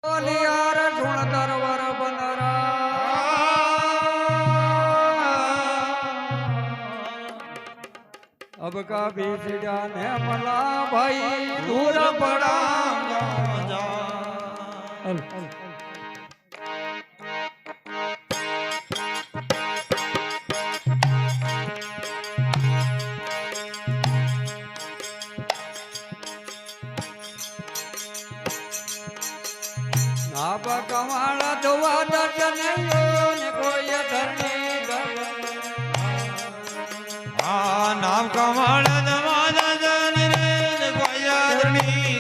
यार ढूंढ दरवर बनरा अब का बीच जाने मला भाई दूर पड़ा आप कमाड़ा धोवा दर्शन ने कोई धरनी नाम कमाड़ा धोवा दर्शन ने कोई धरनी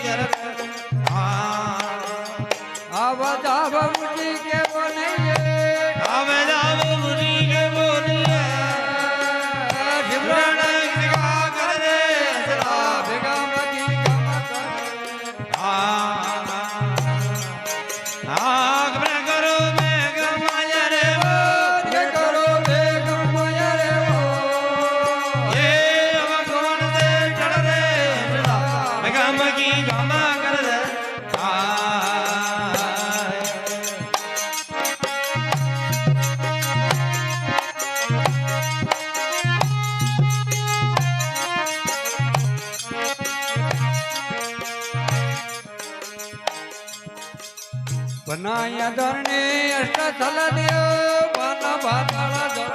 अब जाब मुझी के बोले अब जाब मुझी के बोले जिब्रान सिखा कर दे भेगा मजी कम करो बेगम माया रे वो करो बेगम माया रे वो ये अब कौन से चढ़ रे बेगम की गमा कर दे बनाया धरने अष्ट थल देव बन भातला धर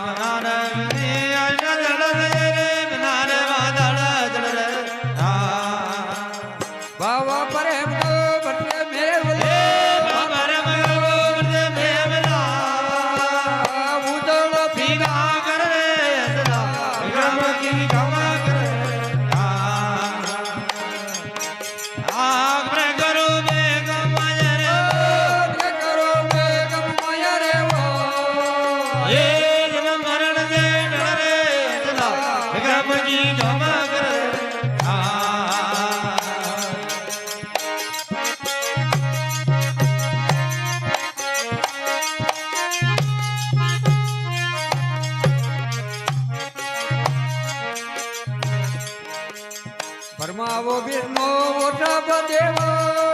बनाना अष्ट थल रे बनाना भातला धर बाबा प्रेम को बटे मेरे बोले बाबा प्रेम को बटे मेरे बोला उदल भीगा कर रे गम की गमा कर परमावो विष्णु वोटब देव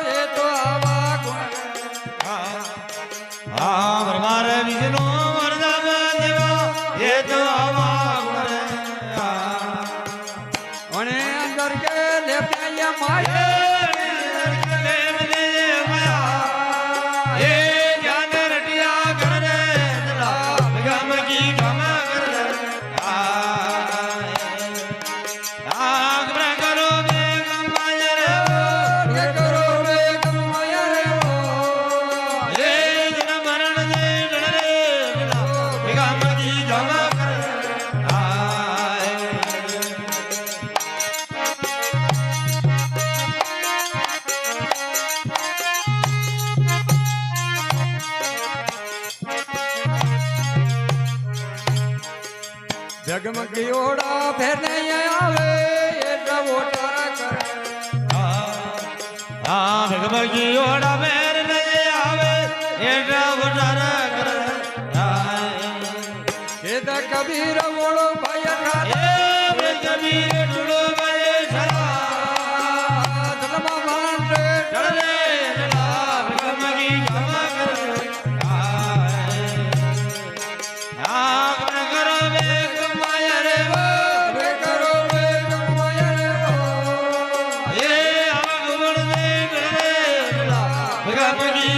ये तो आवा गुण परमार विष्णु वरदब देव ये तो आवा गुण ओने अंदर के लेपया माया जगमगी ओड़ा फिर नहीं आवे ये सब ओटारा कर जगमगी ओड़ा फिर नहीं आवे ये सब ओटारा कर ये तो कबीर बोलो भाई ये कबीर टुड़ो भाई छला धर्मा मान रे डरे जगमगी गमा कर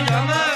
Come on.